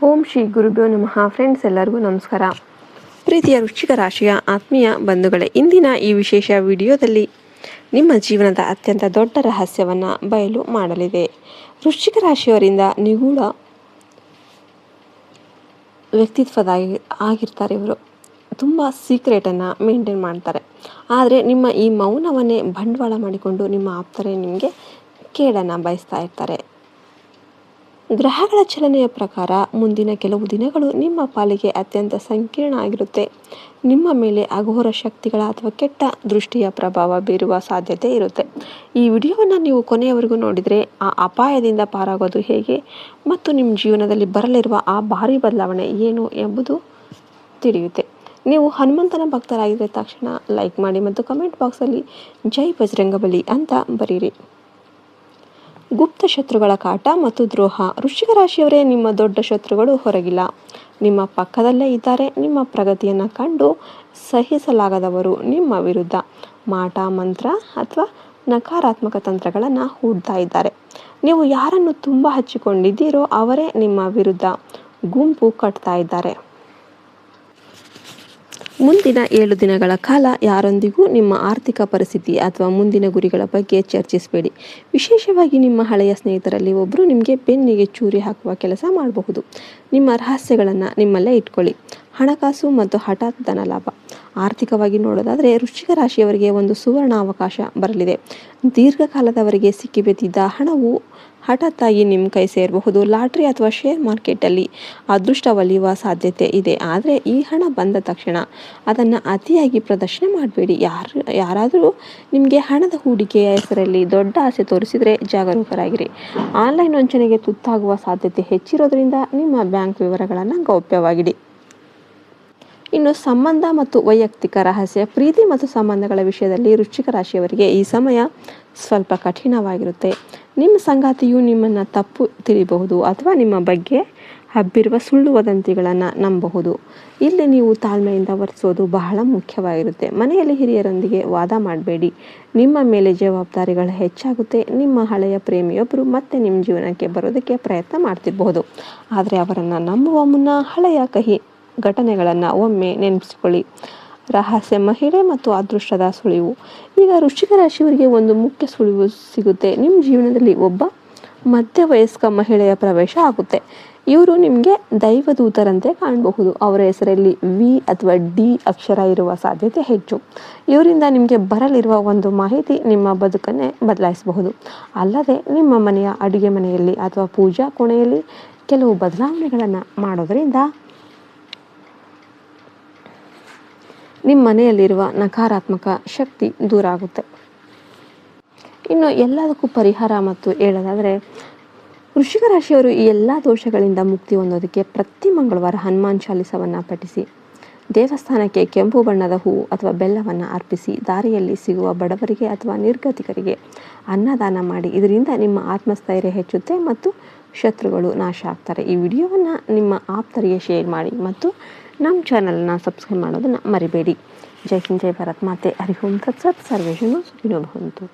ಓಂ ಶ್ರೀ ಗುರುಭ್ಯೋ ನಮಃ. ಫ್ರೆಂಡ್ಸ್, ಎಲ್ಲರಿಗೂ ನಮಸ್ಕಾರ. ಪ್ರೀತಿಯ ವೃಶ್ಚಿಕ ರಾಶಿಯ ಆತ್ಮೀಯ ಬಂಧುಗಳೇ, ಇಂದಿನ ಈ ವಿಶೇಷ ವಿಡಿಯೋದಲ್ಲಿ ನಿಮ್ಮ ಜೀವನದ ಅತ್ಯಂತ ದೊಡ್ಡ ರಹಸ್ಯವನ್ನು ಬಯಲು ಮಾಡಲಿದೆ. ವೃಶ್ಚಿಕ ರಾಶಿಯವರಿಂದ ನಿಗೂಢ ವ್ಯಕ್ತಿತ್ವದ ಆಗಿರ್ತಾರೆ. ಇವರು ತುಂಬ ಸೀಕ್ರೆಟನ್ನು ಮೇಂಟೈನ್ ಮಾಡ್ತಾರೆ. ಆದರೆ ನಿಮ್ಮ ಈ ಮೌನವನ್ನೇ ಬಂಡವಾಳ ಮಾಡಿಕೊಂಡು ನಿಮ್ಮ ಆಪ್ತರೇ ನಿಮಗೆ ಕೇಡನ್ನು ಬಯಸ್ತಾ ಇರ್ತಾರೆ. ಗ್ರಹಗಳ ಚಲನೆಯ ಪ್ರಕಾರ ಮುಂದಿನ ಕೆಲವು ದಿನಗಳು ನಿಮ್ಮ ಪಾಲಿಗೆ ಅತ್ಯಂತ ಸಂಕೀರ್ಣ ಆಗಿರುತ್ತೆ. ನಿಮ್ಮ ಮೇಲೆ ಅಘೋರ ಶಕ್ತಿಗಳ ಅಥವಾ ಕೆಟ್ಟ ದೃಷ್ಟಿಯ ಪ್ರಭಾವ ಬೀರುವ ಸಾಧ್ಯತೆ ಇರುತ್ತೆ. ಈ ವಿಡಿಯೋವನ್ನು ನೀವು ಕೊನೆಯವರೆಗೂ ನೋಡಿದರೆ ಆ ಅಪಾಯದಿಂದ ಪಾರಾಗೋದು ಹೇಗೆ ಮತ್ತು ನಿಮ್ಮ ಜೀವನದಲ್ಲಿ ಬರಲಿರುವ ಆ ಭಾರಿ ಬದಲಾವಣೆ ಏನು ಎಂಬುದು ತಿಳಿಯುತ್ತೆ. ನೀವು ಹನುಮಂತನ ಭಕ್ತರಾಗಿದ್ದ ತಕ್ಷಣ ಲೈಕ್ ಮಾಡಿ ಮತ್ತು ಕಮೆಂಟ್ ಬಾಕ್ಸಲ್ಲಿ ಜೈ ಬಜರಂಗಬಲಿ ಅಂತ ಬರೀರಿ. ಗುಪ್ತ ಶತ್ರುಗಳ ಕಾಟ ಮತ್ತು ದ್ರೋಹ. ವೃಶ್ಚಿಕ ರಾಶಿಯವರೇ, ನಿಮ್ಮ ದೊಡ್ಡ ಶತ್ರುಗಳು ಹೊರಗಿಲ್ಲ, ನಿಮ್ಮ ಪಕ್ಕದಲ್ಲೇ ಇದ್ದಾರೆ. ನಿಮ್ಮ ಪ್ರಗತಿಯನ್ನು ಕಂಡು ಸಹಿಸಲಾಗದವರು ನಿಮ್ಮ ವಿರುದ್ಧ ಮಾಟ ಮಂತ್ರ ಅಥವಾ ನಕಾರಾತ್ಮಕ ತಂತ್ರಗಳನ್ನು ಹೂಡ್ತಾ ಇದ್ದಾರೆ. ನೀವು ಯಾರನ್ನು ತುಂಬ ಹಚ್ಚಿಕೊಂಡಿದ್ದೀರೋ ಅವರೇ ನಿಮ್ಮ ವಿರುದ್ಧ ಗುಂಪು ಕಟ್ತಾ ಇದ್ದಾರೆ. ಮುಂದಿನ 7 ದಿನಗಳ ಕಾಲ ಯಾರೊಂದಿಗೂ ನಿಮ್ಮ ಆರ್ಥಿಕ ಪರಿಸ್ಥಿತಿ ಅಥವಾ ಮುಂದಿನ ಗುರಿಗಳ ಬಗ್ಗೆ ಚರ್ಚಿಸಬೇಡಿ. ವಿಶೇಷವಾಗಿ ನಿಮ್ಮ ಹಳೆಯ ಸ್ನೇಹಿತರಲ್ಲಿ ಒಬ್ಬರು ನಿಮಗೆ ಬೆನ್ನಿಗೆ ಚೂರಿ ಹಾಕುವ ಕೆಲಸ ಮಾಡಬಹುದು. ನಿಮ್ಮ ರಹಸ್ಯಗಳನ್ನು ನಿಮ್ಮಲ್ಲೇ ಇಟ್ಕೊಳ್ಳಿ. ಹಣಕಾಸು ಮತ್ತು ಹಠಾತ್ ಧನಲಾಭ. ಆರ್ಥಿಕವಾಗಿ ನೋಡೋದಾದರೆ ವೃಶ್ಚಿಕ ರಾಶಿಯವರಿಗೆ ಒಂದು ಸುವರ್ಣ ಅವಕಾಶ ಬರಲಿದೆ. ದೀರ್ಘಕಾಲದವರೆಗೆ ಸಿಕ್ಕಿಬಿದ್ದಿದ್ದ ಹಣವು ಹಠಾತ್ತಾಗಿ ನಿಮ್ಮ ಕೈ ಸೇರಬಹುದು. ಲಾಟ್ರಿ ಅಥವಾ ಶೇರ್ ಮಾರ್ಕೆಟಲ್ಲಿ ಅದೃಷ್ಟ ಒಲಿಯುವ ಸಾಧ್ಯತೆ ಇದೆ. ಆದರೆ ಈ ಹಣ ಬಂದ ತಕ್ಷಣ ಅದನ್ನು ಅತಿಯಾಗಿ ಪ್ರದರ್ಶನ ಮಾಡಬೇಡಿ. ಯಾರಾದರೂ ನಿಮಗೆ ಹಣದ ಹೂಡಿಕೆಯ ಹೆಸರಲ್ಲಿ ದೊಡ್ಡ ಆಸೆ ತೋರಿಸಿದರೆ ಜಾಗರೂಕರಾಗಿರಿ. ಆನ್ಲೈನ್ ವಂಚನೆಗೆ ತುತ್ತಾಗುವ ಸಾಧ್ಯತೆ ಹೆಚ್ಚಿರೋದ್ರಿಂದ ನಿಮ್ಮ ಬ್ಯಾಂಕ್ ವಿವರಗಳನ್ನು ಗೌಪ್ಯವಾಗಿಡಿ. ಇನ್ನು ಸಂಬಂಧ ಮತ್ತು ವೈಯಕ್ತಿಕ ರಹಸ್ಯ. ಪ್ರೀತಿ ಮತ್ತು ಸಂಬಂಧಗಳ ವಿಷಯದಲ್ಲಿ ವೃಶ್ಚಿಕ ರಾಶಿಯವರಿಗೆ ಈ ಸಮಯ ಸ್ವಲ್ಪ ಕಠಿಣವಾಗಿರುತ್ತೆ. ನಿಮ್ಮ ಸಂಗಾತಿಯು ನಿಮ್ಮನ್ನು ತಪ್ಪು ತಿಳಿಯಬಹುದು ಅಥವಾ ನಿಮ್ಮ ಬಗ್ಗೆ ಹಬ್ಬಿರುವ ಸುಳ್ಳು ವದಂತಿಗಳನ್ನು ನಂಬಬಹುದು. ಇಲ್ಲಿ ನೀವು ತಾಳ್ಮೆಯಿಂದ ವರ್ತಿಸೋದು ಬಹಳ ಮುಖ್ಯವಾಗಿರುತ್ತೆ. ಮನೆಯಲ್ಲಿ ಹಿರಿಯರೊಂದಿಗೆ ವಾದ ಮಾಡಬೇಡಿ. ನಿಮ್ಮ ಮೇಲೆ ಜವಾಬ್ದಾರಿಗಳು ಹೆಚ್ಚಾಗುತ್ತೆ. ನಿಮ್ಮ ಹಳೆಯ ಪ್ರೇಮಿಯೊಬ್ಬರು ಮತ್ತೆ ನಿಮ್ಮ ಜೀವನಕ್ಕೆ ಬರೋದಕ್ಕೆ ಪ್ರಯತ್ನ ಮಾಡ್ತಿರಬಹುದು. ಆದರೆ ಅವರನ್ನು ನಂಬುವ ಮುನ್ನ ಹಳೆಯ ಕಹಿ ಘಟನೆಗಳನ್ನು ಒಮ್ಮೆ ನೆನಪಿಸಿಕೊಳ್ಳಿ. ರಹಸ್ಯ ಮಹಿಳೆ ಮತ್ತು ಅದೃಷ್ಟದ ಸುಳಿವು. ಈಗ ವೃಶ್ಚಿಕ ರಾಶಿಯವರಿಗೆ ಒಂದು ಮುಖ್ಯ ಸುಳಿವು ಸಿಗುತ್ತೆ. ನಿಮ್ಮ ಜೀವನದಲ್ಲಿ ಒಬ್ಬ ಮಧ್ಯವಯಸ್ಕ ಮಹಿಳೆಯ ಪ್ರವೇಶ ಆಗುತ್ತೆ. ಇವರು ನಿಮಗೆ ದೈವದೂತರಂತೆ ಕಾಣಬಹುದು. ಅವರ ಹೆಸರಲ್ಲಿ ವಿ ಅಥವಾ ಡಿ ಅಕ್ಷರ ಇರುವ ಸಾಧ್ಯತೆ ಹೆಚ್ಚು. ಇವರಿಂದ ನಿಮಗೆ ಬರಲಿರುವ ಒಂದು ಮಾಹಿತಿ ನಿಮ್ಮ ಬದುಕನ್ನೇ ಬದಲಾಯಿಸಬಹುದು. ಅಲ್ಲದೆ ನಿಮ್ಮ ಮನೆಯ ಅಡುಗೆ ಮನೆಯಲ್ಲಿ ಅಥವಾ ಪೂಜಾ ಕೋಣೆಯಲ್ಲಿ ಕೆಲವು ಬದಲಾವಣೆಗಳನ್ನು ಮಾಡೋದರಿಂದ ನಿಮ್ಮ ಮನೆಯಲ್ಲಿರುವ ನಕಾರಾತ್ಮಕ ಶಕ್ತಿ ದೂರ ಆಗುತ್ತೆ. ಇನ್ನು ಎಲ್ಲದಕ್ಕೂ ಪರಿಹಾರ ಮತ್ತು ಹೇಳೋದಾದರೆ ವೃಶ್ಚಿಕ ರಾಶಿಯವರು ಈ ಎಲ್ಲ ದೋಷಗಳಿಂದ ಮುಕ್ತಿ ಹೊಂದೋದಕ್ಕೆ ಪ್ರತಿ ಮಂಗಳವಾರ ಹನುಮಾನ್ ಚಾಲಿಸವನ್ನು ಪಠಿಸಿ, ದೇವಸ್ಥಾನಕ್ಕೆ ಕೆಂಪು ಬಣ್ಣದ ಹೂವು ಅಥವಾ ಬೆಲ್ಲವನ್ನು ಅರ್ಪಿಸಿ, ದಾರಿಯಲ್ಲಿ ಸಿಗುವ ಬಡವರಿಗೆ ಅಥವಾ ನಿರ್ಗತಿಕರಿಗೆ ಅನ್ನದಾನ ಮಾಡಿ. ಇದರಿಂದ ನಿಮ್ಮ ಆತ್ಮಸ್ಥೈರ್ಯ ಹೆಚ್ಚುತ್ತೆ ಮತ್ತು ಶತ್ರುಗಳು ನಾಶ ಆಗ್ತಾರೆ. ಈ ವಿಡಿಯೋವನ್ನು ನಿಮ್ಮ ಆಪ್ತರಿಗೆ ಶೇರ್ ಮಾಡಿ ಮತ್ತು ನಮ್ಮ ಚಾನಲ್ನ ಸಬ್ಸ್ಕ್ರೈಬ್ ಮಾಡೋದನ್ನು ಮರಿಬೇಡಿ. ಜೈ ಹಿಂದ್, ಜೈ ಭಾರತ್ ಮಾತೆ. ಹರಿ ಓಂ ತತ್ಸತ್. ಸರ್ವೇ ಜನ ಸುಖಿನೋ ಭವಂತು.